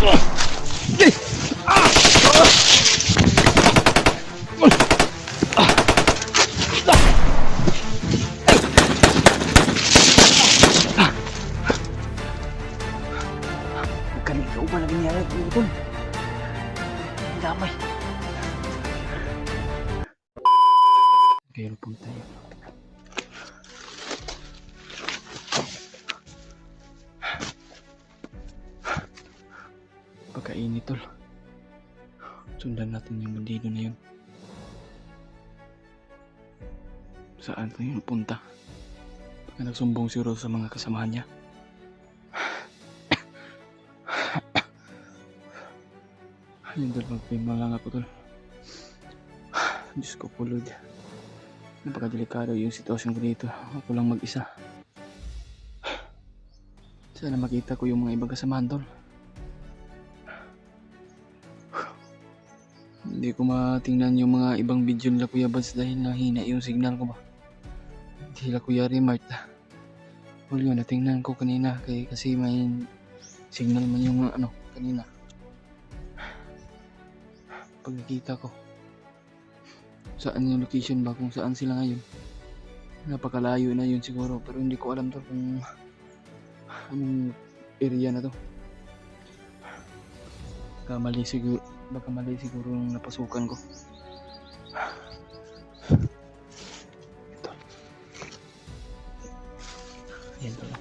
Ikaw ba lagi niya utol? Ang damay. Kaya pang tayo. Pagkainit tol. Sundan natin yung bandido na yun. Saan tayo punta? Pagka nagsumbong si Rose sa mga kasamahan niya. Ayun tol, magpima lang ako tol. Diyos ko po Lord. Napakadelikado yung sitwasyon ko dito. Ako lang mag-isa. Sana makita ko yung mga ibang kasamahan tol. Hindi ko matingnan yung mga ibang video nila Kuya Bads dahil nahina yung signal ko ba. Hindi la Kuya Remart. Well yun, natingnan ko kanina kasi may signal man yung kanina. Pag nakita ko saan yung location ba, kung saan sila ngayon. Napakalayo na yun siguro pero hindi ko alam to kung anong area na to. Baka mali siguro yung napasukan ko. Ito. Ayan to lang.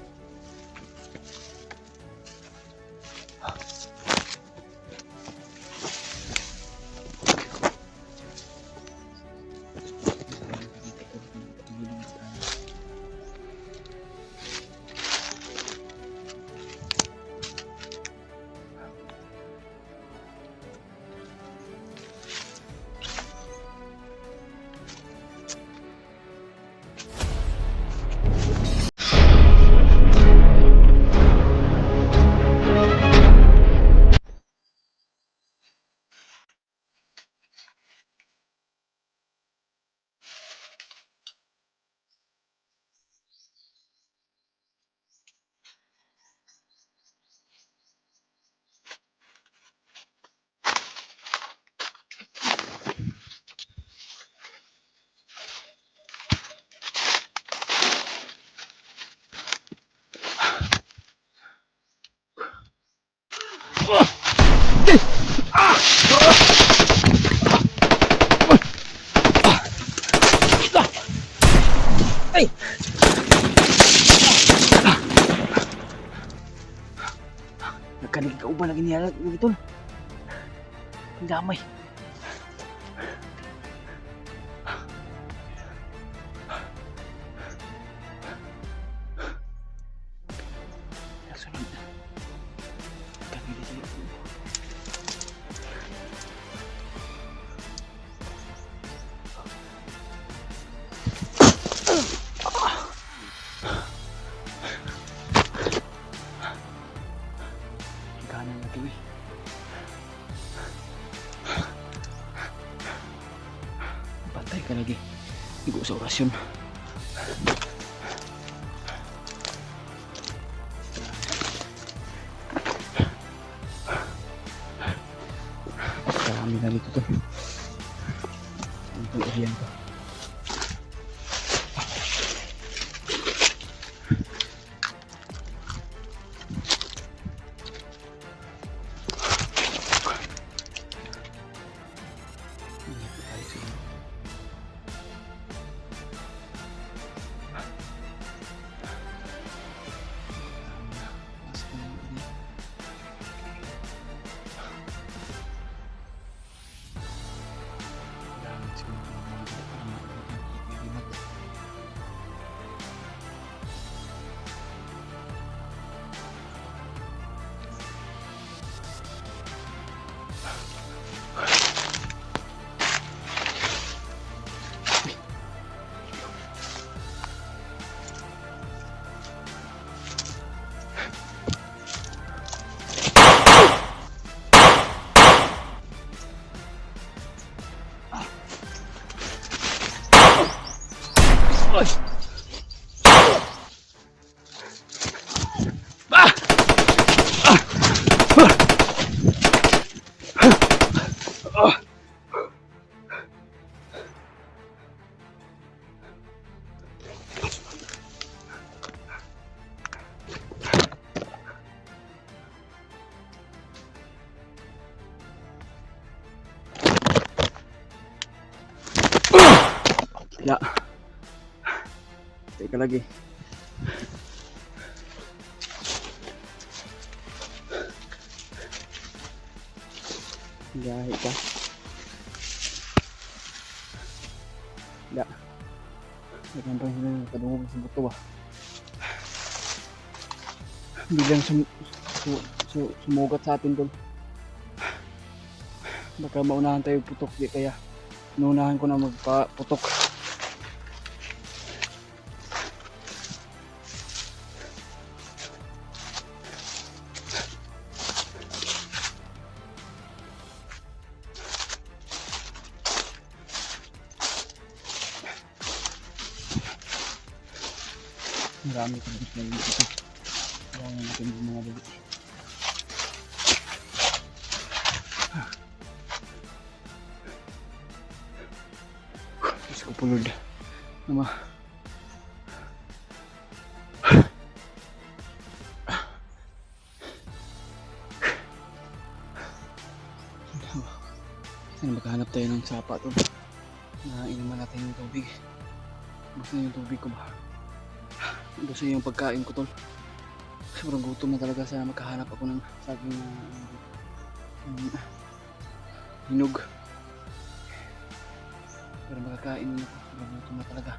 Ay! Nagkanig ka ba lagi niya utol? Ang damay. Nasunod na. Nagkanig na siya. Kanan na ito eh. Patay ka lagi. Igo sa orasyon. Marami na dito to. Ito area to. Ya. Teka lagi. Gahi ka. Ya. Bigyan pa sila kadungog sa buto ba. Biglang sumugat sa atin tol. Baka maunahan tayo putok di kaya inuunahan ko na magpaputok. Marami kong gusto na dito. Kaya natin yung mga balik. Diyos ko pulod. Nama. Sana makahanap tayo ng sapa to. Na inuman natin yung tubig. Basta yung tubig ko ba? Basta yung pagkain ko tol. Sobrang gutom na talaga. Sana makahanap ako ng saging na hinog. Para makakain nyo. Sobrang gutom na talaga.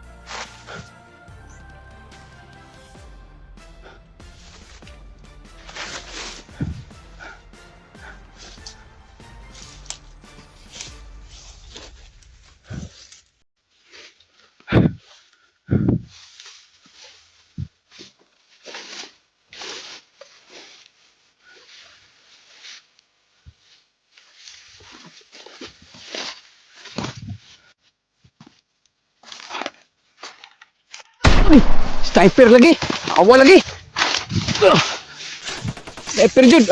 Uy! Sniper lagi! Awa lagi! Sniper jud!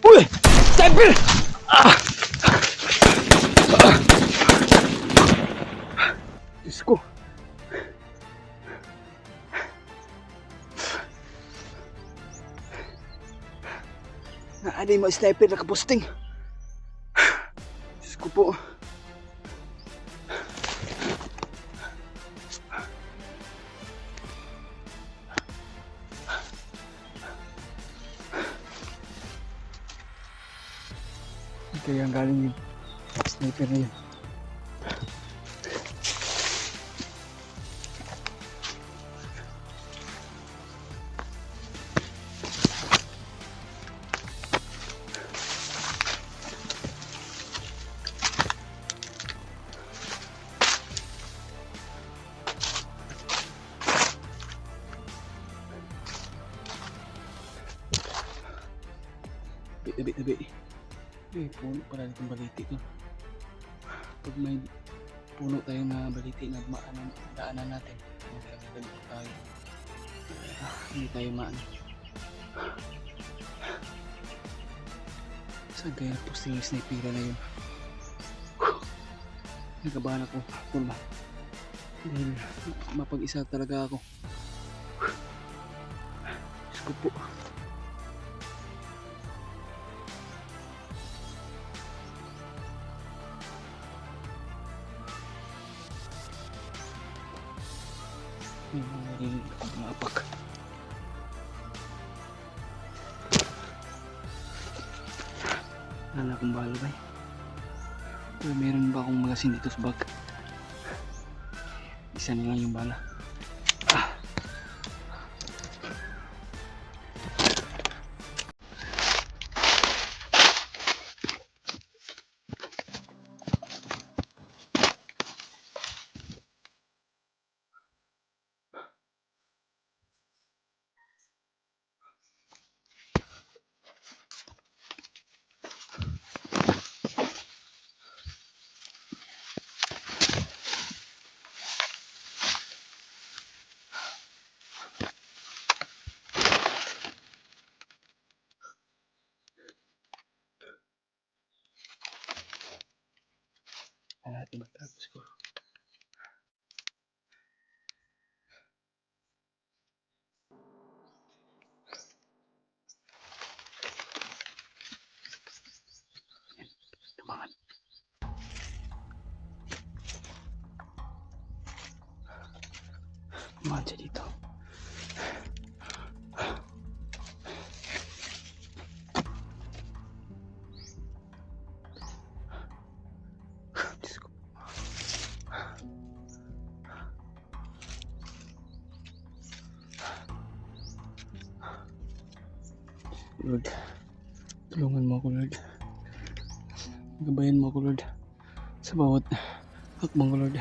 Uy! Sniper! Diyos ko! Naaday mga sniper nakaposting! Diyos ko po! Kaya ang galing yung sniper na yun. Tabi. Eh, puno pala itong baliti to. Pag may puno tayo na baliti na daanan natin, magkakagal tayo. Hindi tayo maano. Saan kaya nagposting yung snipera na yun? Nagabahan ako, kurma. Dahil mapag-isa talaga ako. Diyos ko po. Yung mga narinig ako mapak. Wala akong balo ba? Pero meron ba akong magasin dito sa bag? Isa na lang yung bala. Natin matapos ko. Kailangan siya dito. Diyos ko. Lord, tulungan mo ako, Lord. Gabayan mo ako, Lord, sa bawat hakbang ko, Lord.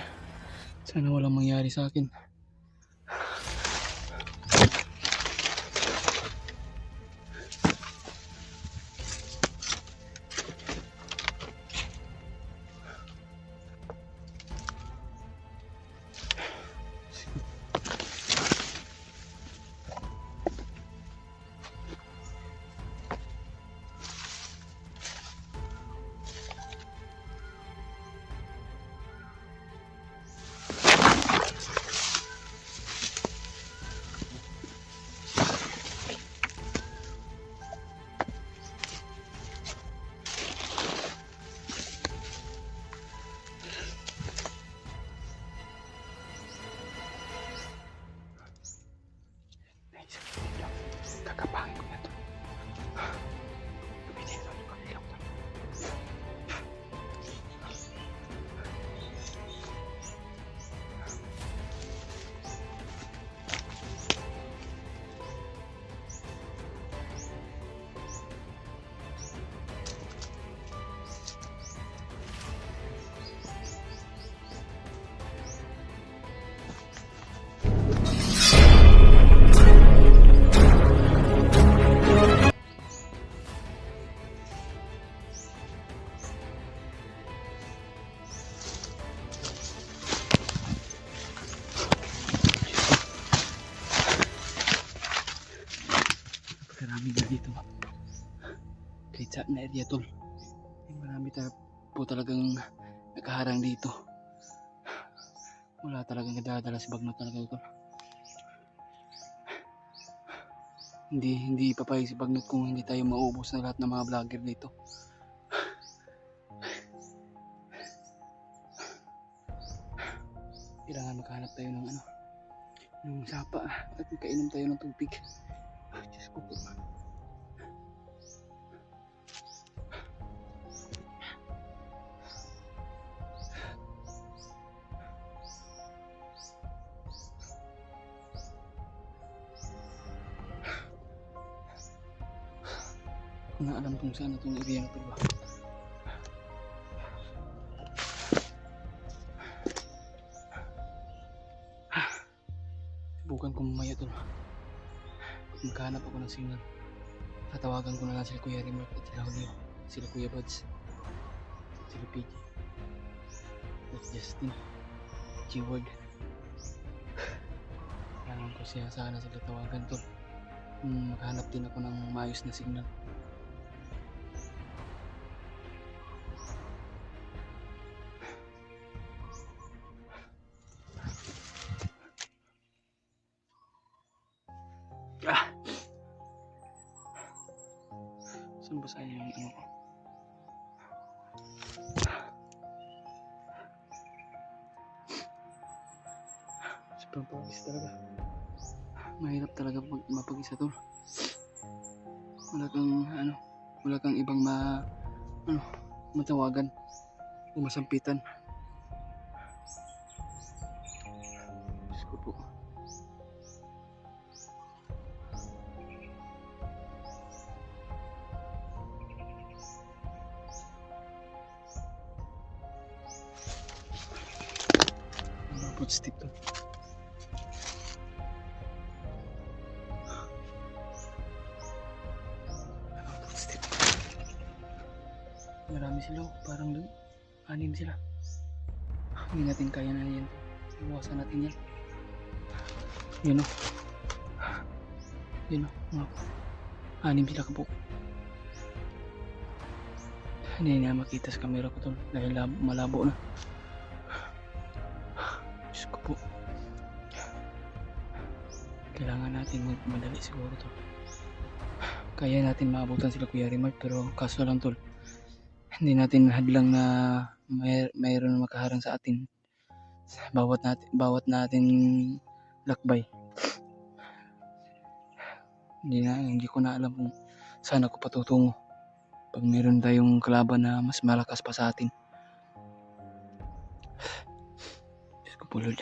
Sana walang mangyari sa akin. Kakapangin ko na to. Gamitin ito. Pag-ilaw to. Marami na dito. Kahit saan na area tol. Marami po talagang nakaharang dito. Wala talagang nadadala si Bagnot talaga tol. Hindi papayag si Bagnot kung hindi tayo maubos na lahat ng mga vlogger dito. Kailangan makahanap tayo ng ng sapa at makainom tayo ng tubig. Diyos ko po. Kung na alam kung saan itong area na ito ba. Subukan ko mamaya ito. Magkahanap ako ng signal. Tatawagan ko na lang sila Kuya Remark at sila Julio, sila Kuya Buds, sila PJ, at Justin, G-Word. Kailangan ko siya sana sila tawagan tol. Maghanap din ako ng maayos na signal. Saan ba sa'yo yung ko? Sobrang pagis talaga. Mahirap talaga mapag-isa tol. Wala kang ibang matawagan o masampitan. Diyos ko po. Footstep to. Footstep. Marami sila, parang doon. 6 sila. Hindi natin kaya na yan. Iwasan natin yan. Yun o. Yun o. 6 sila ka po. Hindi na makita sa camera ko to dahil malabo na. Diyos ko po. Kailangan natin magmadali siguro to. Kaya natin maabutan sila Kuya Remark, pero kaso lang tol, hindi natin hadlang na mayroon makaharang sa atin. Bawat natin lakbay. Hindi ko na alam kung saan ako patutungo pag meron tayong kalaban na mas malakas pa sa atin. Diyos ko po Lord.